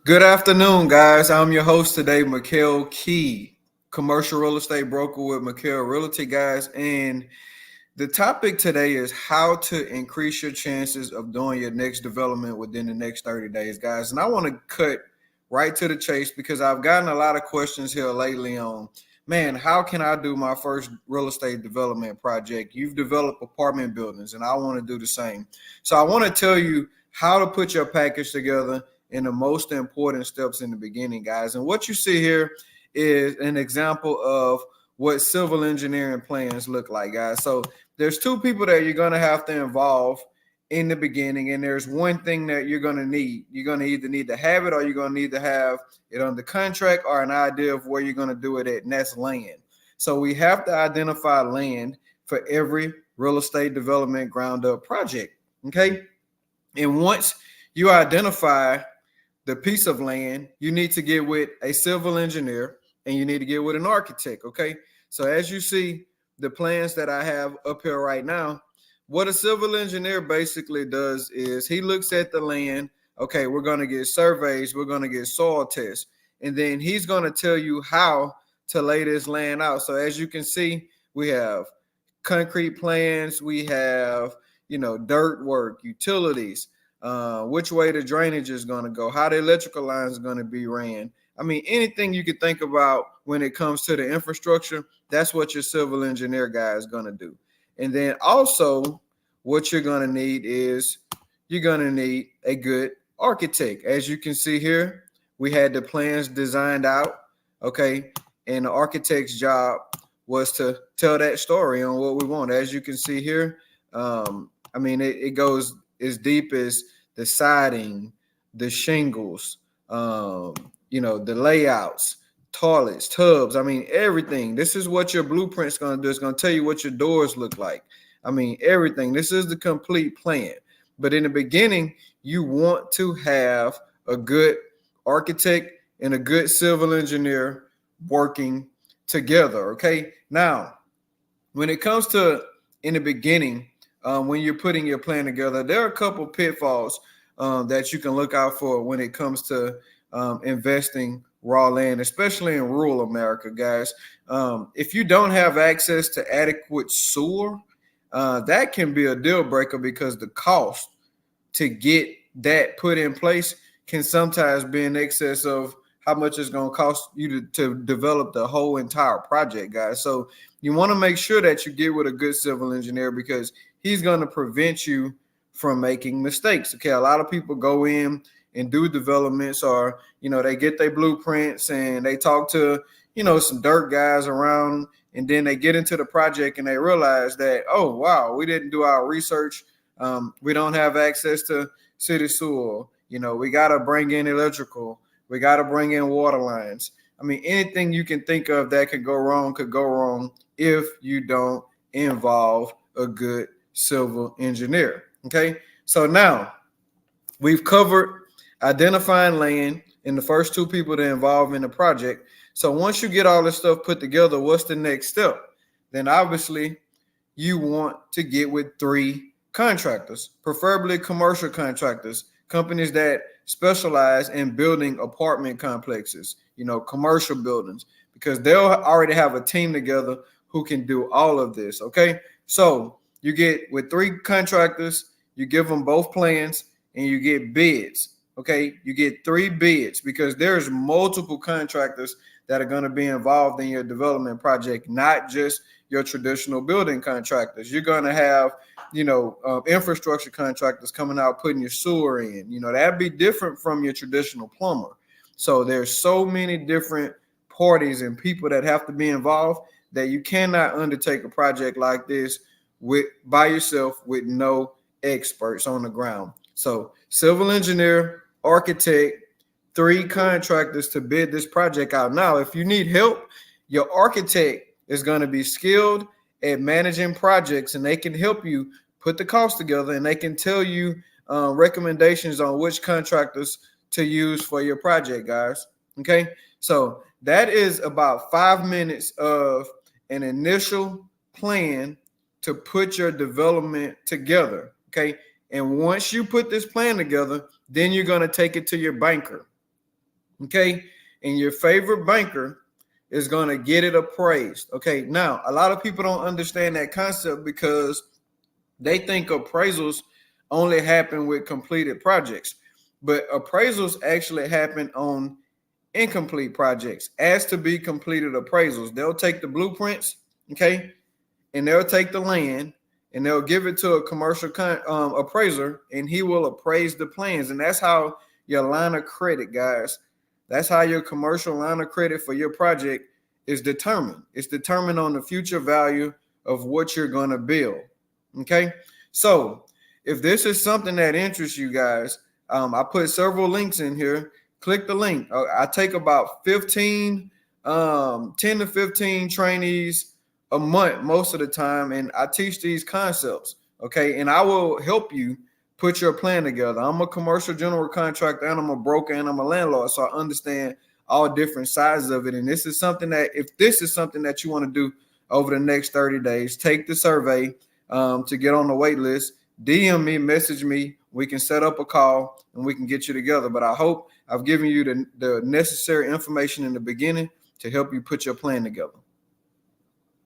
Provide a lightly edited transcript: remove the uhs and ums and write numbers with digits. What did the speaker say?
Good afternoon, guys. I'm your host today, Mikhail Key, commercial real estate broker with Mikhail Realty, guys. And the topic today is how to increase your chances of doing your next development within the next 30 days, guys. And I want to cut right to the chase because I've gotten a lot of questions here lately on, man, how can I do my first real estate development project? You've developed apartment buildings, and I want to do the same. So I want to tell you how to put your package together in the most important steps in the beginning, guys. And what you see here is an example of what civil engineering plans look like, guys. So there's two people that you're going to have to involve in the beginning, and there's one thing that you're going to need. You're going to either need to have it or you're going to need to have it under contract or an idea of where you're going to do it at, and that's land. So we have to identify land for every real estate development ground up project. Okay. And once you identify the piece of land, you need to get with a civil engineer and you need to get with an architect. Okay. So as you see the plans that I have up here right now, what a civil engineer basically does is he looks at the land. Okay, we're going to get surveys, we're going to get soil tests, and then he's going to tell you how to lay this land out. So as you can see, we have concrete plans, we have, dirt work, utilities, which way the drainage is going to go, how the electrical lines are going to be ran. I mean, anything you could think about when it comes to the infrastructure, that's what your civil engineer guy is going to do. And then also, what you're going to need is you're going to need a good architect. As you can see here, we had the plans designed out, okay? And the architect's job was to tell that story on what we want. As you can see here, it goes as deep as the siding, the shingles, the layouts, toilets, tubs. I mean, everything. This is what your blueprint's going to do. It's going to tell you what your doors look like. I mean, everything. This is the complete plan. But in the beginning, you want to have a good architect and a good civil engineer working together. Okay. Now, when it comes to in the beginning, when you're putting your plan together, there are a couple pitfalls that you can look out for when it comes to investing raw land, especially in rural America, guys. If you don't have access to adequate sewer, that can be a deal breaker because the cost to get that put in place can sometimes be in excess of how much it's going to cost you to develop the whole entire project, guys. So you want to make sure that you get with a good civil engineer because he's going to prevent you from making mistakes. Okay, a lot of people go in and do developments or, they get their blueprints and they talk to, some dirt guys around, and then they get into the project and they realize that, oh, wow, we didn't do our research. We don't have access to city sewer. We got to bring in electrical. We got to bring in water lines. I mean, anything you can think of that could go wrong if you don't involve a good civil engineer. Okay. So now we've covered identifying land and the first two people to involve in the project. So once you get all this stuff put together, what's the next step? Then obviously you want to get with three contractors, preferably commercial contractors, companies that specialize in building apartment complexes, commercial buildings, because they'll already have a team together who can do all of this. Okay. So you get with three contractors, you give them both plans and you get bids. Okay. You get three bids because there's multiple contractors that are going to be involved in your development project, not just your traditional building contractors. You're going to have, infrastructure contractors coming out, putting your sewer in, that'd be different from your traditional plumber. So there's so many different parties and people that have to be involved that you cannot undertake a project like this by yourself with no experts on the ground. So civil engineer, architect, three contractors to bid this project out. Now, if you need help, your architect is going to be skilled at managing projects, and they can help you put the cost together, and they can tell you recommendations on which contractors to use for your project, guys. Okay, so that is about 5 minutes of an initial plan to put your development together. Okay, and once you put this plan together, then you're going to take it to your banker. Okay. And your favorite banker is going to get it appraised. Okay. Now, a lot of people don't understand that concept because they think appraisals only happen with completed projects, but appraisals actually happen on incomplete projects as to be completed appraisals. They'll take the blueprints, okay, and they'll take the land and they'll give it to a commercial appraiser, and he will appraise the plans. And that's how your line of credit, guys, that's how your commercial line of credit for your project is determined. It's determined on the future value of what you're going to build. Okay. So if this is something that interests you guys, I put several links in here. Click the link. I take about 10 to 15 trainees a month most of the time, and I teach these concepts. Okay. And I will help you put your plan together. I'm a commercial general contractor, and I'm a broker, and I'm a landlord. So I understand all different sides of it. And this is something that, if this is something that you want to do over the next 30 days, take the survey to get on the wait list. DM me, message me. We can set up a call and we can get you together. But I hope I've given you the necessary information in the beginning to help you put your plan together.